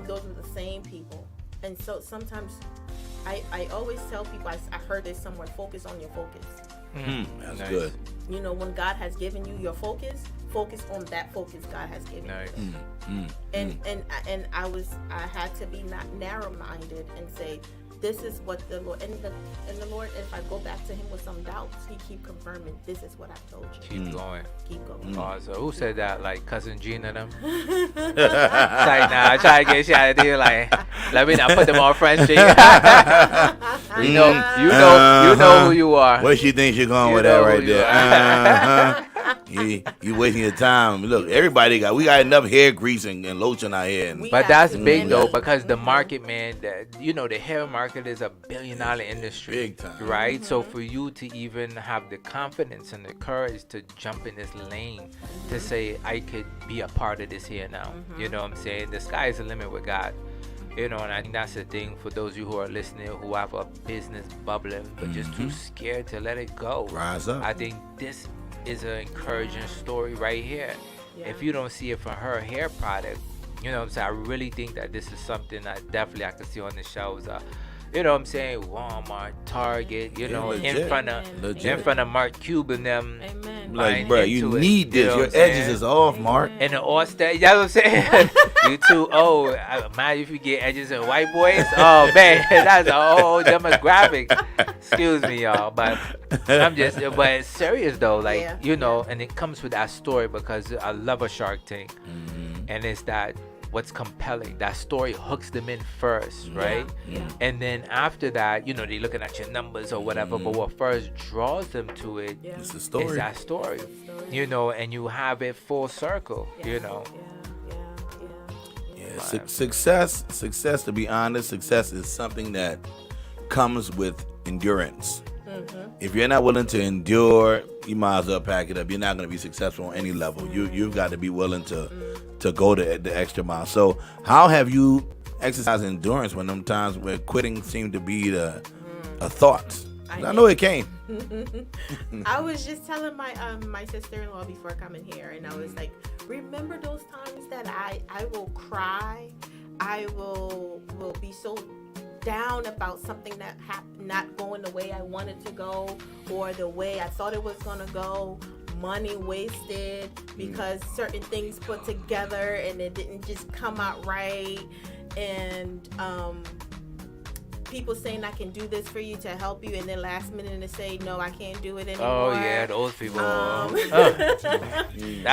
Those are the same people. And so sometimes I always tell people, I heard this somewhere, focus on your focus. That's Nice. good. When God has given you your focus on that focus God has given you. And I had to be not narrow-minded and say, this is what the Lord, and the Lord, if I go back to him with some doubts, he keep confirming, this is what I've told you. Keep going. Keep going. So who said that? Like Cousin Gina them? It's like, nah, I try to get you out of here. Like, let me not put them on Front Street. you know who you are. Where she thinks you're going with that right there? You wasting your time. Look, we got enough hair grease and lotion out here. But that's big though, because the market, man, the hair market is a $1 billion industry. Big time. Right? So for you to even have the confidence and the courage to jump in this lane, to say, I could be a part of this here now. You know what I'm saying? The sky is the limit with God. And I think that's the thing for those of you who are listening, who have a business bubbling, but just too scared to let it go. Rise up. I think this is an encouraging story right here. Yeah. If you don't see it from her hair product, you know what I'm saying? I really think that this is something that I could see on the shelves. You know what I'm saying? Walmart, Target, in front of Mark Cuban them. Amen. Like, bro, you need this. Your edges is off, Mark. And the All-Star, you know what I'm saying? You too old. Imagine if you get edges and white boys. Oh, man, that's a whole demographic. Excuse me, y'all. But but it's serious, though. Like, and it comes with that story, because I love a Shark Tank. And it's that what's compelling. That story hooks them in first, right? Yeah. And then after that, they're looking at your numbers or whatever, but what first draws them to it is the story. Is that story. And you have it full circle, Yeah. Success, to be honest, success is something that comes with endurance. If you're not willing to endure, you might as well pack it up. You're not going to be successful on any level. You've got to be willing to go the extra mile. So how have you exercised endurance when them times where quitting seemed to be a thought? I know it came. I was just telling my sister-in-law before coming here, and I was like, remember those times that I will cry, I will be so down about something that not going the way I wanted to go, or the way I thought it was going to go, money wasted because certain things put together and it didn't just come out right, and people saying I can do this for you to help you, and then last minute to say no, I can't do it anymore. Oh yeah, those people. Now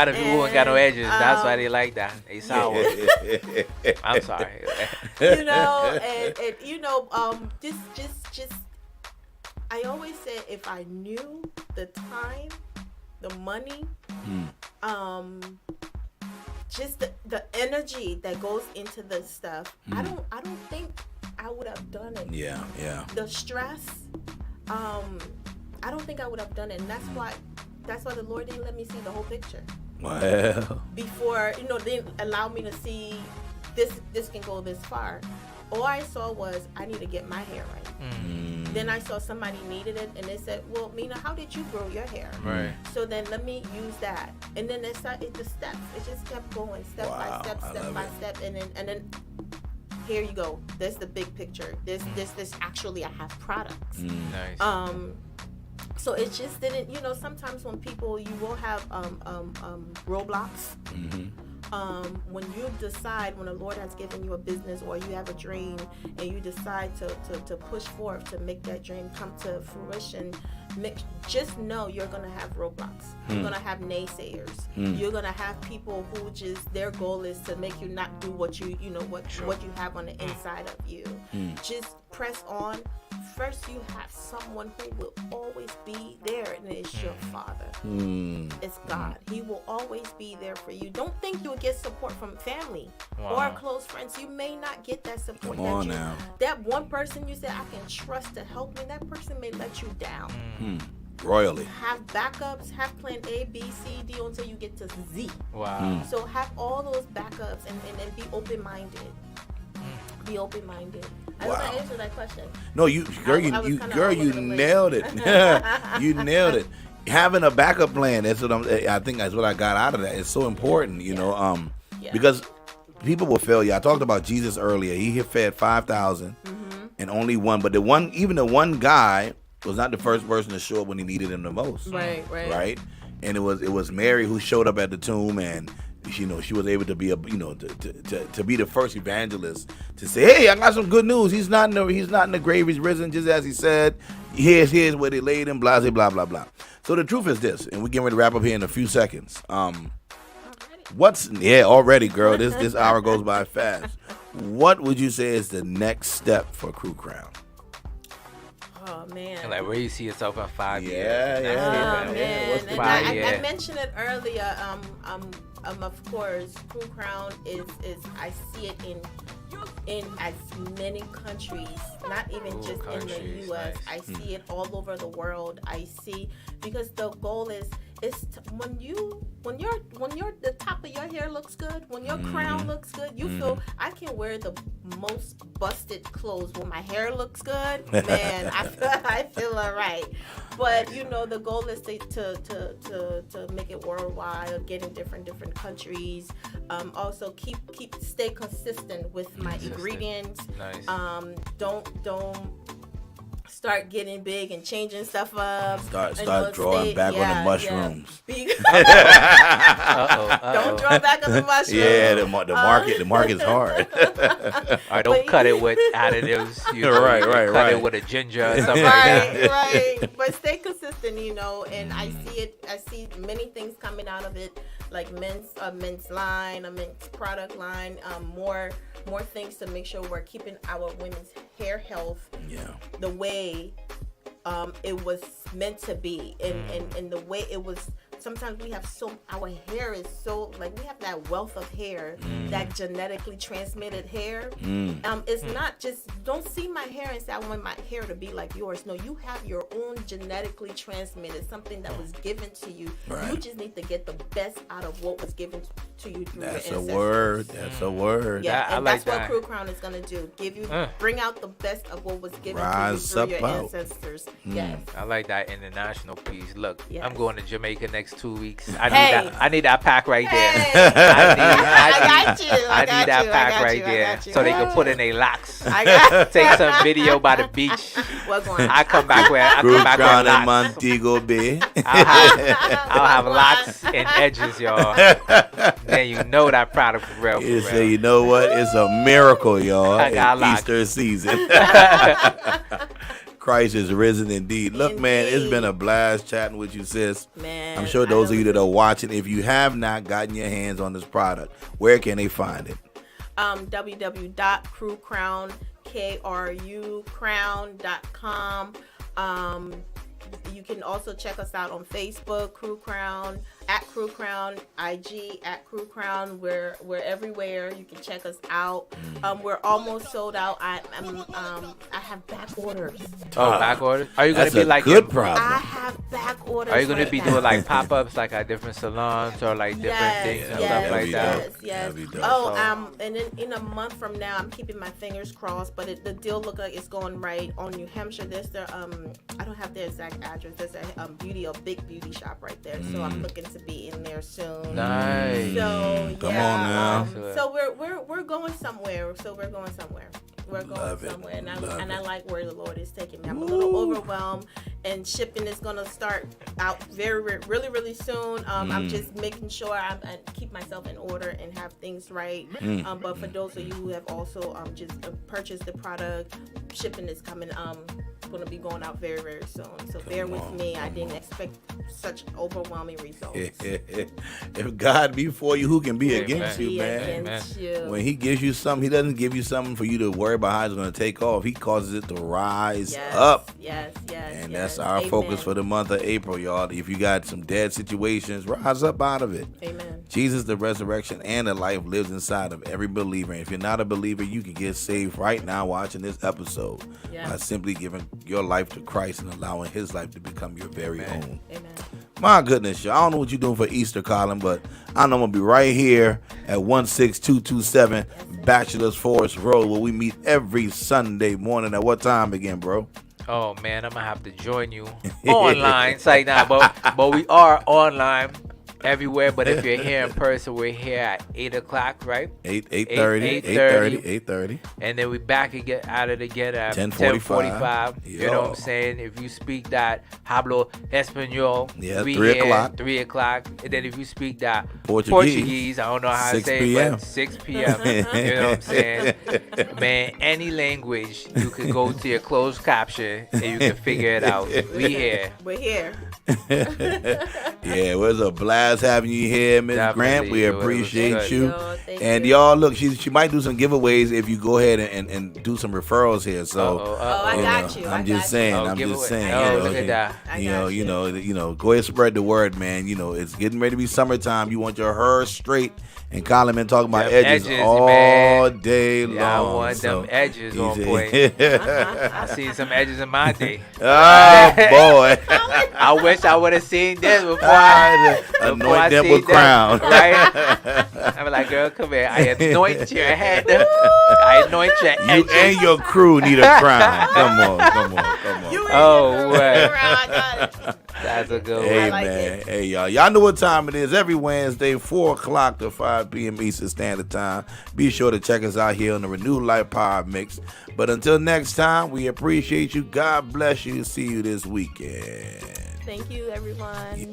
the people who ain't got no edges. That's why they like that. They sour. I'm sorry. You know, and you know, just. I always say if I knew the time, the money, just the energy that goes into this stuff, I don't think I would have done it. Yeah. The stress, I don't think I would have done it, and that's why the Lord didn't let me see the whole picture. Well. Before, you know, didn't allow me to see this can go this far. All I saw was I need to get my hair right. Then I saw somebody needed it, and they said, "Well, Mina, how did you grow your hair?" Right. So then let me use that, and then it started the steps. It just kept going, step by step, and then here you go. There's the big picture. This actually I have products. Nice. So it just didn't. You know, sometimes when people you will have roadblocks. When you decide, when the Lord has given you a business or you have a dream and you decide to push forth to make that dream come to fruition, just know you're going to have roadblocks. You're going to have naysayers. You're going to have people who just, their goal is to make you not do what you have on the inside of you. Just press on. First, you have someone who will always be there, and it's your Father. It's God. He will always be there for you. Don't think you'll get support from family or close friends. You may not get that support. Come on now. That one person you said I can trust to help me, that person may let you down. Royally. Have backups, have plan A, B, C, D until you get to Z. Wow. So have all those backups and be open-minded. Be open-minded. I hope I answered that question. No, you nailed it. You nailed it. Having a backup plan, I think that's what I got out of that. It's so important, you know, because people will fail you. I talked about Jesus earlier. He fed 5,000 and only one, but even the one guy was not the first person to show up when he needed him the most. Right. And it was Mary who showed up at the tomb, and you know, she was able to be to be the first evangelist to say, "Hey, I got some good news. He's not in the grave. He's risen, just as he said. Here's where they laid him. Blah blah blah blah." So the truth is this, and we're getting ready to wrap up here in a few seconds. Already, girl. This hour goes by fast. What would you say is the next step for KruCrown? Oh man! And like where you see yourself in 5 years? Man. What's And 5 years? I mentioned it earlier. Of course, KruCrown is I see it in as many countries, not even just in the U.S. Nice. I see it all over the world. I see, because the goal is when the top of your hair looks good, when your crown looks good, you feel I can wear the most busted clothes when my hair looks good. Man, I feel all right. But you know, the goal is to make it worldwide, get in different countries. Also stay consistent with my ingredients. Nice. Don't start getting big and changing stuff up. Start drawing back on the mushrooms. Don't draw back on the mushrooms. Yeah, the market's hard. Or don't cut it with additives. Right. Cut it with a ginger or something like that. Right. But stay consistent, you know. And I see many things coming out of it, like men's line, a men's product line, more things to make sure we're keeping our women's hair health the way it was meant to be, and the way it was. Sometimes we have our hair is so, like, we have that wealth of hair, that genetically transmitted hair. It's not just, don't see my hair and say I want my hair to be like yours. No, you have your own genetically transmitted, something that was given to you. You just need to get the best out of what was given to you through your ancestors. That's a word. Yeah, and like that's what KruCrown is going to do. Bring out the best of what was given to you through your ancestors. Yes. I like that international piece. Look, I'm going to Jamaica next next 2 weeks. I need Hey. that. I need that pack right there. Hey. I got you. I need that pack right there, so they can put in their locks. Take some video by the beach. What's going on? I come back with KruCrown in locks. Montego Bay. I'll have locks and edges, y'all. Then you know that product for real. You say, you know what? It's a miracle, y'all. I got It's locks. Easter season. Christ is risen indeed. Look, man, it's been a blast chatting with you, sis. Man, I'm sure those of you that are watching, if you have not gotten your hands on this product, where can they find it? www.KruCrown, KruCrown.com. You can also check us out on Facebook, KruCrown, at KruCrown, IG, at KruCrown. We're everywhere. You can check us out. We're almost sold out. I have back orders. Oh, back orders? Are you gonna That's be a like good I problem. have back orders. Are you gonna right be now. doing like pop-ups like at different salons or like different things and stuff like that? Yes. That'd be dope. Oh, and then in a month from now, I'm keeping my fingers crossed, but the deal look like it's going right on New Hampshire. There's the I don't have the exact address. There's a big beauty shop right there, so I'm looking to be in there soon. Nice. So Come on now. So we're going somewhere. We're going Love it. somewhere, and Love I it. like where the Lord is taking me. I'm a little overwhelmed, and shipping is gonna start out really soon. I'm just making sure I keep myself in order and have things right. But for those of you who have also just purchased the product, shipping is coming. Going to be going out very soon. So bear with me. I didn't expect such overwhelming results. If God be for you, who can be Amen. against you, Be man? against you. When he gives you something, he doesn't give you something for you to worry about how it's going to take off. He causes it to rise up. Yes. And that's our focus for the month of April, y'all. If you got some dead situations, rise up out of it. Amen. Jesus, the resurrection and the life, lives inside of every believer. And if you're not a believer, you can get saved right now watching this episode by simply giving your life to Christ and allowing his life to become your very own. Amen. My goodness, y'all. I don't know what you're doing for Easter, Colin, but I know I'm going to be right here at 16227 Bachelor's Forest Road, where we meet every Sunday morning. At what time again, bro? Oh man, I'm gonna have to join you online. It's like now, but we are online everywhere. But if you're here in person, we're here at 8 o'clock, right? 8:30. And then we back again at it again at 10:45. 10:45. You know what I'm saying? If you speak that hablo español, we 3 here o'clock. 3 o'clock. And then if you speak that Portuguese, I don't know how to 6 say p.m. it, but 6 p.m. You know what I'm saying? Man, any language, you can go to your closed caption and you can figure it out. We here. We're here. Yeah, it was a blast having you here, Miss Grant. We Definitely, it was appreciate good. you. Yo, thank And you. y'all, look, she might do some giveaways if you go ahead and do some referrals here. So, I got you. I'm just saying. Oh, I'm give just away. saying. Oh, you know, look at that. You know, go ahead and spread the word, man. You know, it's getting ready to be summertime. You want your hair straight. And Colin been talking about Them edges edges, all man. day long. Yeah, I want so them edges on easy. point. I seen some edges in my day. Oh boy! I wish I would have seen this before I Anoint them seen with crown. Right? I'm like, girl, come here. I anoint your head. I anoint your You edges. and your crew need a crown. Come on. Oh, what? I got it. That's a good Hey, I one. like man. it. Hey, y'all. Y'all know what time it is. Every Wednesday, 4 o'clock to 5 p.m. Eastern Standard Time. Be sure to check us out here on the Renewed Life Power Mix. But until next time, we appreciate you. God bless you. See you this weekend. Thank you, everyone.